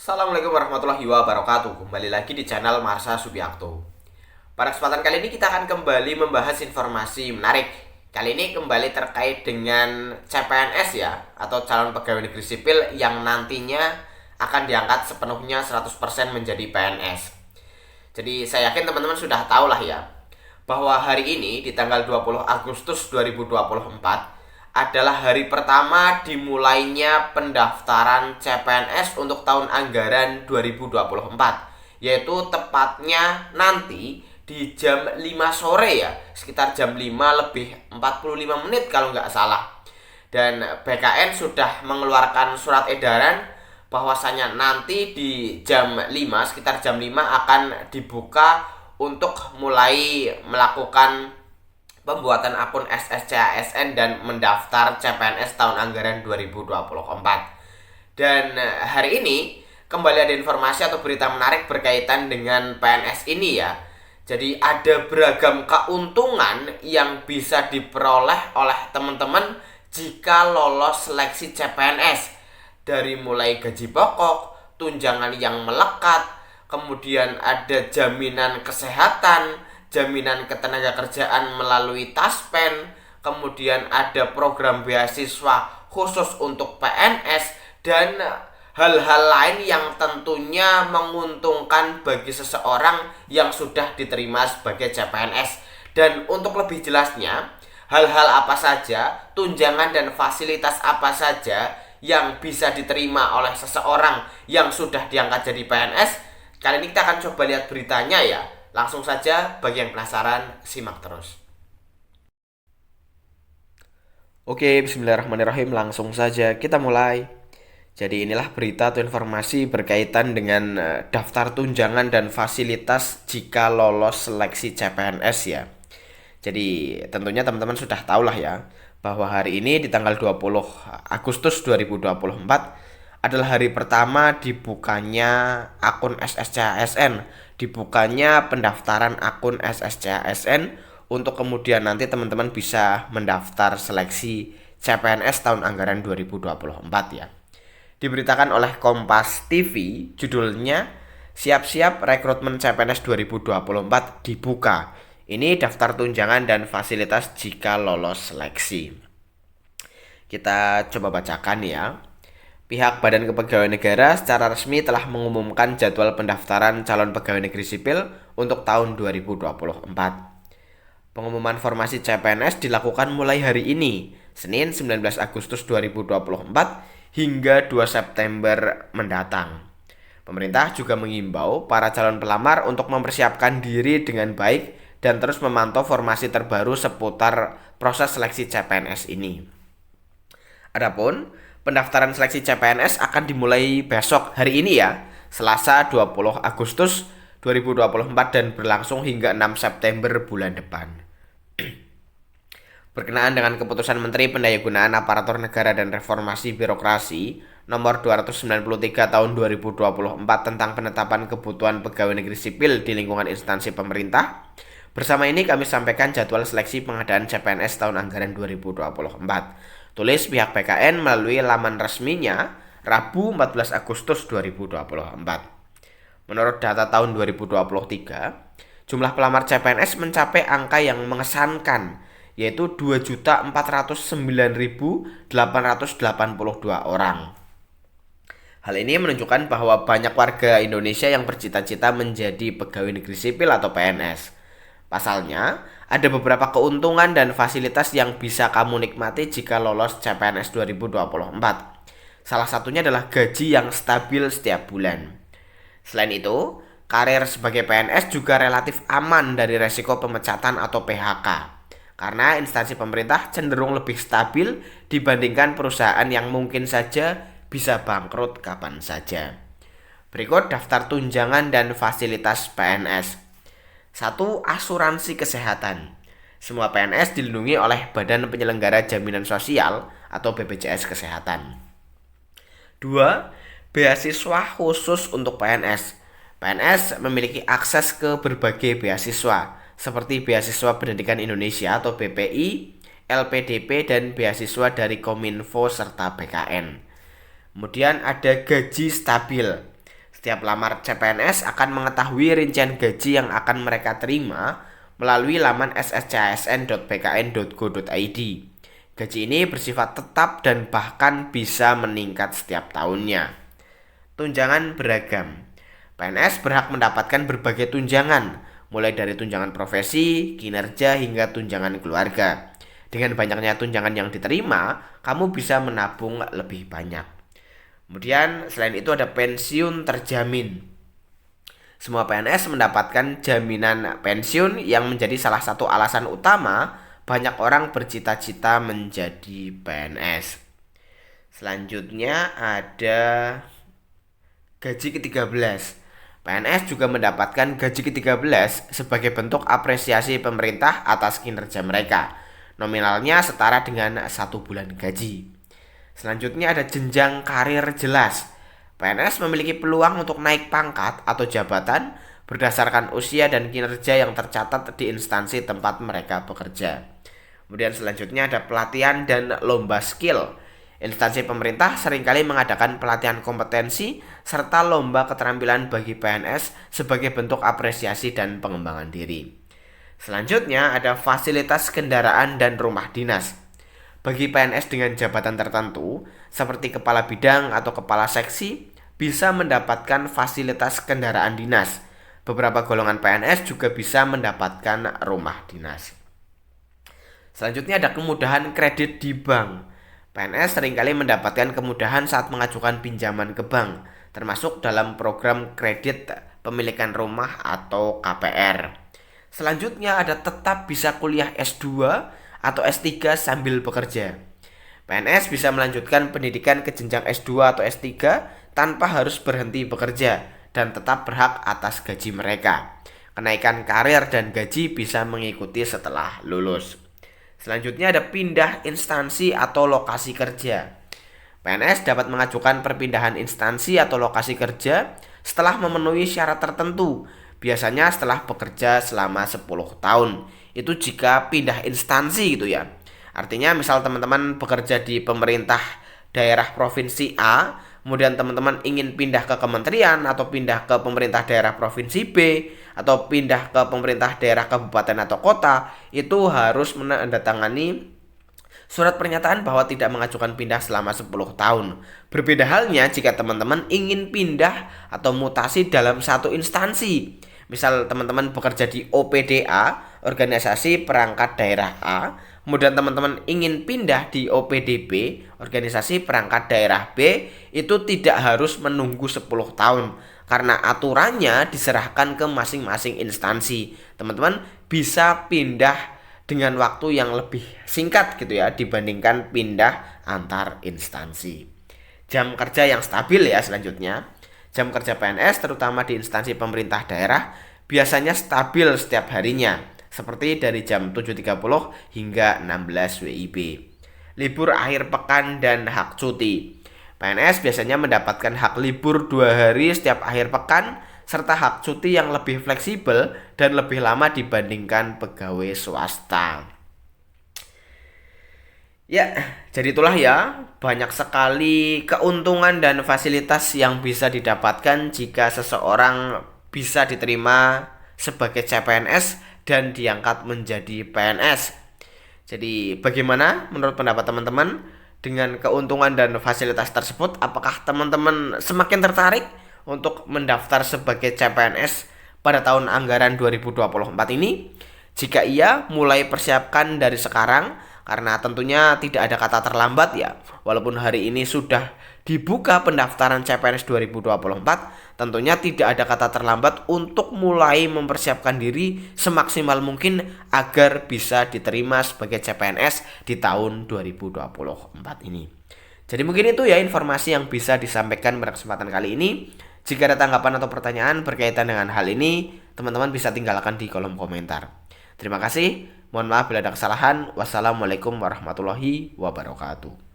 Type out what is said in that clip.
Assalamualaikum warahmatullahi wabarakatuh. Kembali lagi di channel Marsha Subiakto. Pada kesempatan kali ini kita akan kembali membahas informasi menarik. Kali ini kembali terkait dengan CPNS ya, atau calon pegawai negeri sipil yang nantinya akan diangkat sepenuhnya 100% menjadi PNS. Jadi saya yakin teman-teman sudah tahu lah ya, bahwa hari ini di tanggal 20 Agustus 2024 adalah hari pertama dimulainya pendaftaran CPNS untuk tahun anggaran 2024, yaitu tepatnya nanti di jam 5 sore ya, sekitar jam 5 lebih 45 menit kalau nggak salah. Dan BKN sudah mengeluarkan surat edaran bahwasanya nanti di jam 5, sekitar jam 5 akan dibuka untuk mulai melakukan pembuatan akun SSCASN dan mendaftar CPNS tahun anggaran 2024. Dan hari ini kembali ada informasi atau berita menarik berkaitan dengan PNS ini ya. Jadi ada beragam keuntungan yang bisa diperoleh oleh teman-teman jika lolos seleksi CPNS. Dari mulai gaji pokok, tunjangan yang melekat, kemudian ada jaminan kesehatan, jaminan ketenagakerjaan melalui Taspen, kemudian ada program beasiswa khusus untuk PNS, dan hal-hal lain yang tentunya menguntungkan bagi seseorang yang sudah diterima sebagai CPNS. Dan untuk lebih jelasnya, hal-hal apa saja, tunjangan dan fasilitas apa saja yang bisa diterima oleh seseorang yang sudah diangkat jadi PNS, kali ini kita akan coba lihat beritanya ya. Langsung saja, bagi yang penasaran, simak terus. Oke, bismillahirrahmanirrahim. Langsung saja kita mulai. Jadi inilah berita atau informasi berkaitan dengan daftar tunjangan dan fasilitas jika lolos seleksi CPNS ya. Jadi tentunya teman-teman sudah tahu lah ya, bahwa hari ini di tanggal 20 Agustus 2024 adalah hari pertama dibukanya akun SSCASN, dibukanya pendaftaran akun SSCASN untuk kemudian nanti teman-teman bisa mendaftar seleksi CPNS tahun anggaran 2024 ya. Diberitakan oleh Kompas TV, judulnya Siap-siap rekrutmen CPNS 2024 dibuka. Ini daftar tunjangan dan fasilitas jika lolos seleksi. Kita coba bacakan ya. Pihak Badan Kepegawaian Negara secara resmi telah mengumumkan jadwal pendaftaran calon pegawai negeri sipil untuk tahun 2024. Pengumuman formasi CPNS dilakukan mulai hari ini, Senin 19 Agustus 2024 hingga 2 September mendatang. Pemerintah juga mengimbau para calon pelamar untuk mempersiapkan diri dengan baik dan terus memantau formasi terbaru seputar proses seleksi CPNS ini. Adapun pendaftaran seleksi CPNS akan dimulai besok hari ini ya, Selasa 20 Agustus 2024 dan berlangsung hingga 6 September bulan depan. Berkenaan dengan keputusan Menteri Pendayagunaan Aparatur Negara dan Reformasi Birokrasi Nomor 293 Tahun 2024 tentang penetapan kebutuhan pegawai negeri sipil di lingkungan instansi pemerintah, bersama ini kami sampaikan jadwal seleksi pengadaan CPNS tahun anggaran 2024. Tulis pihak BKN melalui laman resminya Rabu 14 Agustus 2024. Menurut data tahun 2023, jumlah pelamar CPNS mencapai angka yang mengesankan, yaitu 2.409.882 orang. Hal ini menunjukkan bahwa banyak warga Indonesia yang bercita-cita menjadi pegawai negeri sipil atau PNS. Pasalnya, ada beberapa keuntungan dan fasilitas yang bisa kamu nikmati jika lolos CPNS 2024. Salah satunya adalah gaji yang stabil setiap bulan. Selain itu, karir sebagai PNS juga relatif aman dari resiko pemecatan atau PHK. Karena instansi pemerintah cenderung lebih stabil dibandingkan perusahaan yang mungkin saja bisa bangkrut kapan saja. Berikut daftar tunjangan dan fasilitas PNS. 1. Asuransi kesehatan. Semua PNS dilindungi oleh Badan Penyelenggara Jaminan Sosial atau BPJS Kesehatan. 2. Beasiswa khusus untuk PNS. PNS memiliki akses ke berbagai beasiswa seperti Beasiswa Pendidikan Indonesia atau BPI, LPDP, dan beasiswa dari Kominfo serta BKN. Kemudian ada gaji stabil. Setiap lamar CPNS akan mengetahui rincian gaji yang akan mereka terima melalui laman sschasn.bkn.go.id. Gaji ini bersifat tetap dan bahkan bisa meningkat setiap tahunnya. Tunjangan beragam. PNS berhak mendapatkan berbagai tunjangan, mulai dari tunjangan profesi, kinerja, hingga tunjangan keluarga. Dengan banyaknya tunjangan yang diterima, kamu bisa menabung lebih banyak. Kemudian selain itu ada pensiun terjamin. Semua PNS mendapatkan jaminan pensiun yang menjadi salah satu alasan utama banyak orang bercita-cita menjadi PNS. Selanjutnya ada gaji ke-13. PNS juga mendapatkan gaji ke-13 sebagai bentuk apresiasi pemerintah atas kinerja mereka. Nominalnya setara dengan 1 bulan gaji. Selanjutnya ada jenjang karir jelas. PNS memiliki peluang untuk naik pangkat atau jabatan berdasarkan usia dan kinerja yang tercatat di instansi tempat mereka bekerja. Kemudian selanjutnya ada pelatihan dan lomba skill. Instansi pemerintah seringkali mengadakan pelatihan kompetensi serta lomba keterampilan bagi PNS sebagai bentuk apresiasi dan pengembangan diri. Selanjutnya ada fasilitas kendaraan dan rumah dinas. Bagi PNS dengan jabatan tertentu, seperti kepala bidang atau kepala seksi, bisa mendapatkan fasilitas kendaraan dinas. Beberapa golongan PNS juga bisa mendapatkan rumah dinas. Selanjutnya ada kemudahan kredit di bank. PNS seringkali mendapatkan kemudahan saat mengajukan pinjaman ke bank, termasuk dalam program kredit pemilikan rumah atau KPR. Selanjutnya ada tetap bisa kuliah S2 atau S3 sambil bekerja. PNS bisa melanjutkan pendidikan ke jenjang S2 atau S3 tanpa harus berhenti bekerja dan tetap berhak atas gaji mereka. Kenaikan karir dan gaji bisa mengikuti setelah lulus. Selanjutnya ada pindah instansi atau lokasi kerja. PNS dapat mengajukan perpindahan instansi atau lokasi kerja setelah memenuhi syarat tertentu, biasanya setelah bekerja selama 10 tahun. Itu jika pindah instansi gitu ya. Artinya misal teman-teman bekerja di pemerintah daerah provinsi A, kemudian teman-teman ingin pindah ke kementerian atau pindah ke pemerintah daerah provinsi B atau pindah ke pemerintah daerah kabupaten atau kota, itu harus menandatangani surat pernyataan bahwa tidak mengajukan pindah selama 10 tahun. Berbeda halnya jika teman-teman ingin pindah atau mutasi dalam satu instansi. Misal teman-teman bekerja di OPDA, organisasi perangkat daerah A, kemudian teman-teman ingin pindah di OPDB, organisasi perangkat daerah B, itu tidak harus menunggu 10 tahun karena aturannya diserahkan ke masing-masing instansi. Teman-teman bisa pindah dengan waktu yang lebih singkat gitu ya dibandingkan pindah antar instansi. Jam kerja yang stabil ya selanjutnya. Jam kerja PNS terutama di instansi pemerintah daerah biasanya stabil setiap harinya, seperti dari jam 7.30 hingga 16 WIB. Libur akhir pekan dan hak cuti. PNS biasanya mendapatkan hak libur 2 hari setiap akhir pekan, serta hak cuti yang lebih fleksibel dan lebih lama dibandingkan pegawai swasta. Ya, jadi itulah ya, banyak sekali keuntungan dan fasilitas yang bisa didapatkan jika seseorang bisa diterima sebagai CPNS dan diangkat menjadi PNS. Jadi bagaimana menurut pendapat teman-teman dengan keuntungan dan fasilitas tersebut? Apakah teman-teman semakin tertarik untuk mendaftar sebagai CPNS pada tahun anggaran 2024 ini? Jika iya, mulai persiapkan dari sekarang, karena tentunya tidak ada kata terlambat ya. Walaupun hari ini sudah dibuka pendaftaran CPNS 2024, tentunya tidak ada kata terlambat untuk mulai mempersiapkan diri semaksimal mungkin agar bisa diterima sebagai CPNS di tahun 2024 ini. Jadi mungkin itu ya informasi yang bisa disampaikan pada kesempatan kali ini. Jika ada tanggapan atau pertanyaan berkaitan dengan hal ini, teman-teman bisa tinggalkan di kolom komentar. Terima kasih. Mohon maaf bila ada kesalahan. Wassalamualaikum warahmatullahi wabarakatuh.